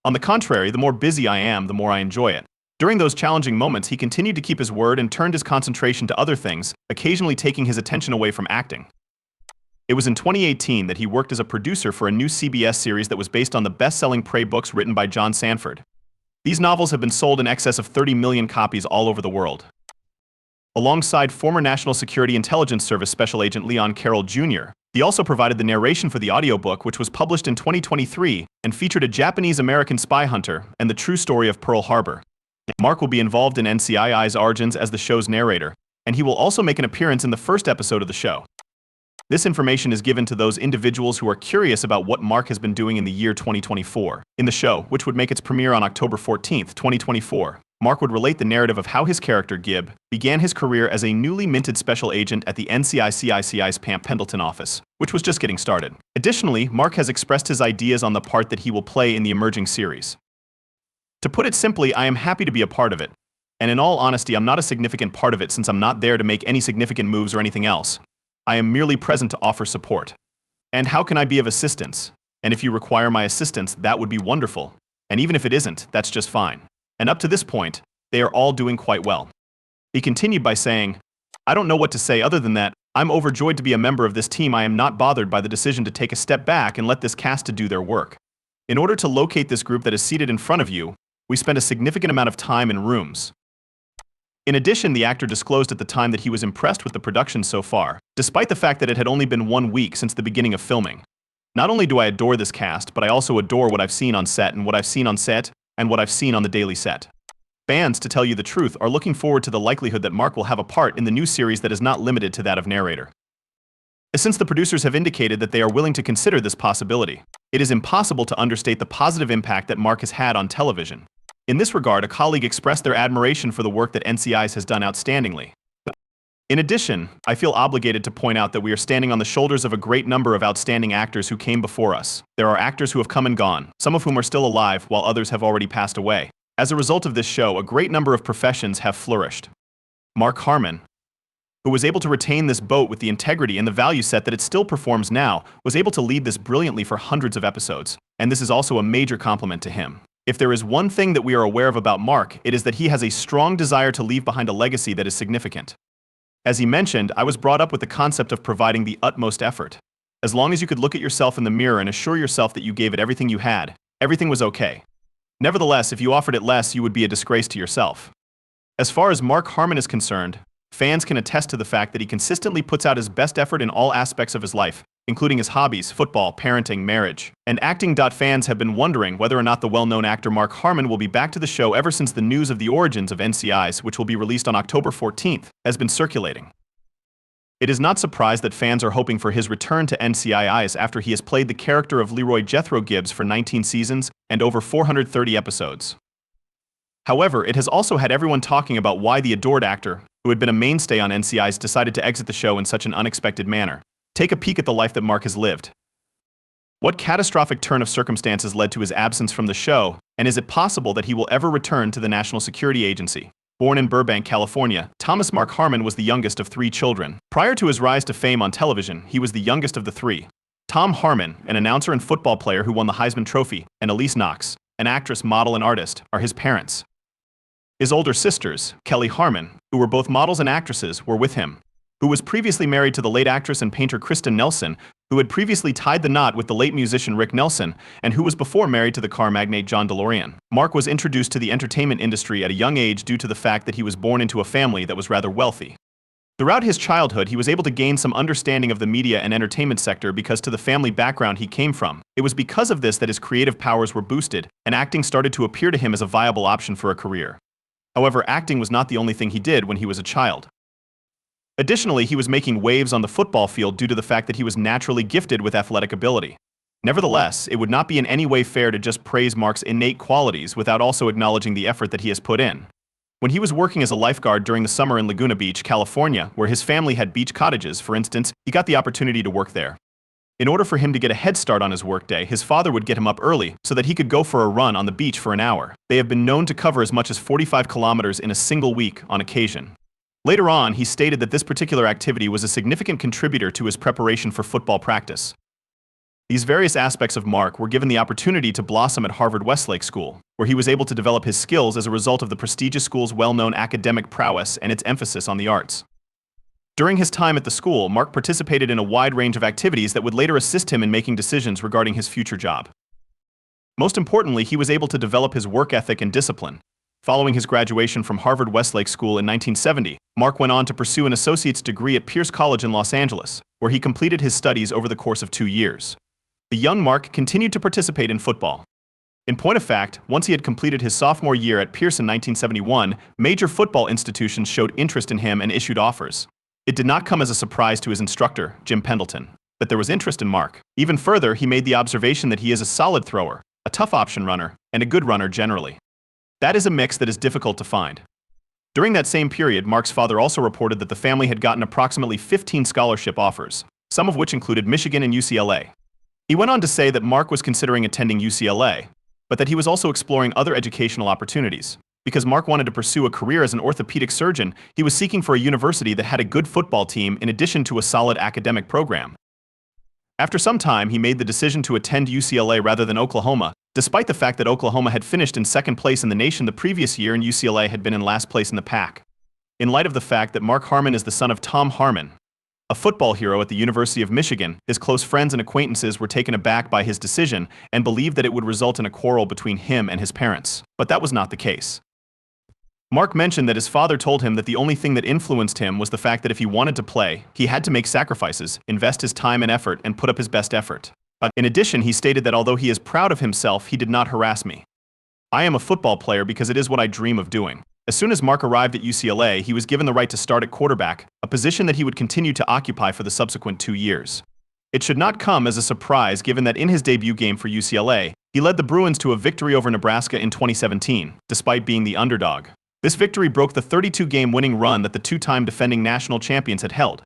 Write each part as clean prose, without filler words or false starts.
On the contrary, the more busy I am, the more I enjoy it. During those challenging moments, he continued to keep his word and turned his concentration to other things, occasionally taking his attention away from acting. It was in 2018 that he worked as a producer for a new CBS series that was based on the best-selling Prey books written by John Sanford. These novels have been sold in excess of 30 million copies all over the world. Alongside former National Security Intelligence Service Special Agent Leon Carroll Jr., he also provided the narration for the audiobook, which was published in 2023 and featured a Japanese-American spy hunter and the true story of Pearl Harbor. Mark will be involved in NCII's origins as the show's narrator, and he will also make an appearance in the first episode of the show. This information is given to those individuals who are curious about what Mark has been doing in the year 2024. In the show, which would make its premiere on October 14, 2024, Mark would relate the narrative of how his character, Gib, began his career as a newly minted special agent at the NCIC's Pendleton office, which was just getting started. Additionally, Mark has expressed his ideas on the part that he will play in the emerging series. To put it simply, I am happy to be a part of it. And in all honesty, I'm not a significant part of it since I'm not there to make any significant moves or anything else. I am merely present to offer support. And how can I be of assistance? And if you require my assistance, that would be wonderful. And even if it isn't, that's just fine. And up to this point, they are all doing quite well. He continued by saying, I don't know what to say other than that. I'm overjoyed to be a member of this team. I am not bothered by the decision to take a step back and let this cast to do their work. In order to locate this group that is seated in front of you, we spent a significant amount of time in rooms. In addition, the actor disclosed at the time that he was impressed with the production so far, despite the fact that it had only been 1 week since the beginning of filming. Not only do I adore this cast, but I also adore what I've seen on set and what I've seen on set and what I've seen on the daily set. Fans, to tell you the truth, are looking forward to the likelihood that Mark will have a part in the new series that is not limited to that of narrator. Since the producers have indicated that they are willing to consider this possibility, it is impossible to understate the positive impact that Mark has had on television. In this regard, a colleague expressed their admiration for the work that NCIS has done outstandingly. In addition, I feel obligated to point out that we are standing on the shoulders of a great number of outstanding actors who came before us. There are actors who have come and gone, some of whom are still alive, while others have already passed away. As a result of this show, a great number of professions have flourished. Mark Harmon, who was able to retain this boat with the integrity and the value set that it still performs now, was able to lead this brilliantly for hundreds of episodes, and this is also a major compliment to him. If there is one thing that we are aware of about Mark, it is that he has a strong desire to leave behind a legacy that is significant. As he mentioned, I was brought up with the concept of providing the utmost effort. As long as you could look at yourself in the mirror and assure yourself that you gave it everything you had, everything was okay. Nevertheless, if you offered it less, you would be a disgrace to yourself. As far as Mark Harmon is concerned, fans can attest to the fact that he consistently puts out his best effort in all aspects of his life, including his hobbies, football, parenting, marriage, and acting. Fans have been wondering whether or not the well-known actor Mark Harmon will be back to the show ever since the news of the origins of NCIS, which will be released on October 14th, has been circulating. It is not surprised that fans are hoping for his return to NCIS after he has played the character of Leroy Jethro Gibbs for 19 seasons and over 430 episodes. However, it has also had everyone talking about why the adored actor, who had been a mainstay on NCIS, decided to exit the show in such an unexpected manner. Take a peek at the life that Mark has lived. What catastrophic turn of circumstances led to his absence from the show, and is it possible that he will ever return to the National Security Agency? Born in Burbank, California, Thomas Mark Harmon was the youngest of 3 children. Prior to his rise to fame on television, he was the youngest of the 3. Tom Harmon, an announcer and football player who won the Heisman Trophy, and Elise Knox, an actress, model, and artist, are his parents. His older sisters, Kelly Harmon, who were both models and actresses, were with him, who was previously married to the late actress and painter Kristen Nelson, who had previously tied the knot with the late musician Rick Nelson, and who was before married to the car magnate John DeLorean. Mark was introduced to the entertainment industry at a young age due to the fact that he was born into a family that was rather wealthy. Throughout his childhood, he was able to gain some understanding of the media and entertainment sector because to the family background he came from. It was because of this that his creative powers were boosted, and acting started to appear to him as a viable option for a career. However, acting was not the only thing he did when he was a child. Additionally, he was making waves on the football field due to the fact that he was naturally gifted with athletic ability. Nevertheless, it would not be in any way fair to just praise Mark's innate qualities without also acknowledging the effort that he has put in. When he was working as a lifeguard during the summer in Laguna Beach, California, where his family had beach cottages, for instance, he got the opportunity to work there. In order for him to get a head start on his workday, his father would get him up early so that he could go for a run on the beach for an hour. They have been known to cover as much as 45 kilometers in a single week on occasion. Later on, he stated that this particular activity was a significant contributor to his preparation for football practice. These various aspects of Mark were given the opportunity to blossom at Harvard-Westlake School, where he was able to develop his skills as a result of the prestigious school's well-known academic prowess and its emphasis on the arts. During his time at the school, Mark participated in a wide range of activities that would later assist him in making decisions regarding his future job. Most importantly, he was able to develop his work ethic and discipline. Following his graduation from Harvard-Westlake School in 1970, Mark went on to pursue an associate's degree at Pierce College in Los Angeles, where he completed his studies over the course of 2 years. The young Mark continued to participate in football. In point of fact, once he had completed his sophomore year at Pierce in 1971, major football institutions showed interest in him and issued offers. It did not come as a surprise to his instructor, Jim Pendleton, that there was interest in Mark. Even further, he made the observation that he is a solid thrower, a tough option runner, and a good runner generally. That is a mix that is difficult to find. During that same period, Mark's father also reported that the family had gotten approximately 15 scholarship offers, some of which included Michigan and UCLA. He went on to say that Mark was considering attending UCLA, but that he was also exploring other educational opportunities. Because Mark wanted to pursue a career as an orthopedic surgeon, he was seeking for a university that had a good football team in addition to a solid academic program. After some time, he made the decision to attend UCLA rather than Oklahoma, despite the fact that Oklahoma had finished in second place in the nation the previous year and UCLA had been in last place in the pack. In light of the fact that Mark Harmon is the son of Tom Harmon, a football hero at the University of Michigan, his close friends and acquaintances were taken aback by his decision and believed that it would result in a quarrel between him and his parents. But that was not the case. Mark mentioned that his father told him that the only thing that influenced him was the fact that if he wanted to play, he had to make sacrifices, invest his time and effort, and put up his best effort. In addition, he stated that although he is proud of himself, he did not harass me. I am a football player because it is what I dream of doing. As soon as Mark arrived at UCLA, he was given the right to start at quarterback, a position that he would continue to occupy for the subsequent 2 years. It should not come as a surprise given that in his debut game for UCLA, he led the Bruins to a victory over Nebraska in 2017, despite being the underdog. This victory broke the 32-game winning run that the two-time defending national champions had held.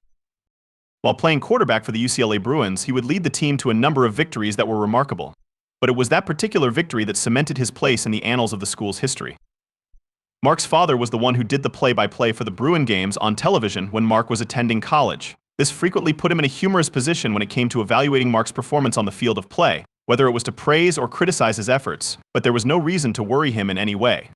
While playing quarterback for the UCLA Bruins, he would lead the team to a number of victories that were remarkable. But it was that particular victory that cemented his place in the annals of the school's history. Mark's father was the one who did the play-by-play for the Bruin games on television when Mark was attending college. This frequently put him in a humorous position when it came to evaluating Mark's performance on the field of play, whether it was to praise or criticize his efforts, but there was no reason to worry him in any way.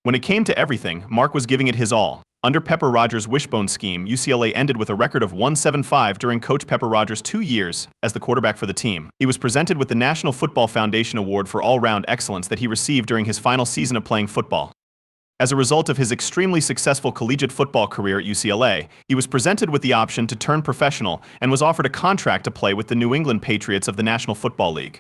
When it came to everything, Mark was giving it his all. Under Pepper Rogers' wishbone scheme, UCLA ended with a record of 175 during Coach Pepper Rogers' 2 years as the quarterback for the team. He was presented with the National Football Foundation Award for all-round excellence that he received during his final season of playing football. As a result of his extremely successful collegiate football career at UCLA, he was presented with the option to turn professional and was offered a contract to play with the New England Patriots of the National Football League.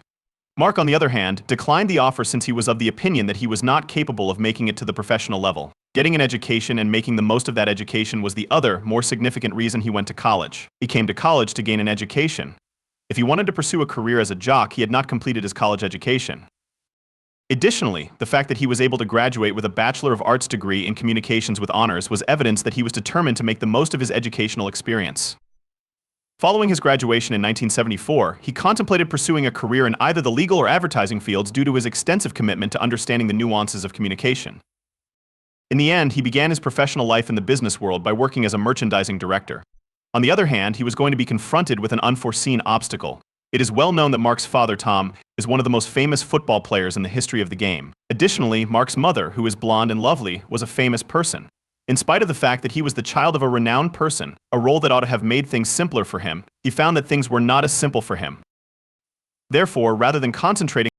Mark, on the other hand, declined the offer since he was of the opinion that he was not capable of making it to the professional level. Getting an education and making the most of that education was the other, more significant reason he went to college. He came to college to gain an education. If he wanted to pursue a career as a jock, he had not completed his college education. Additionally, the fact that he was able to graduate with a Bachelor of Arts degree in Communications with honors was evidence that he was determined to make the most of his educational experience. Following his graduation in 1974, he contemplated pursuing a career in either the legal or advertising fields due to his extensive commitment to understanding the nuances of communication. In the end, he began his professional life in the business world by working as a merchandising director. On the other hand, he was going to be confronted with an unforeseen obstacle. It is well known that Mark's father, Tom, is one of the most famous football players in the history of the game. Additionally, Mark's mother, who is blonde and lovely, was a famous person. In spite of the fact that he was the child of a renowned person, a role that ought to have made things simpler for him, he found that things were not as simple for him. Therefore, rather than concentrating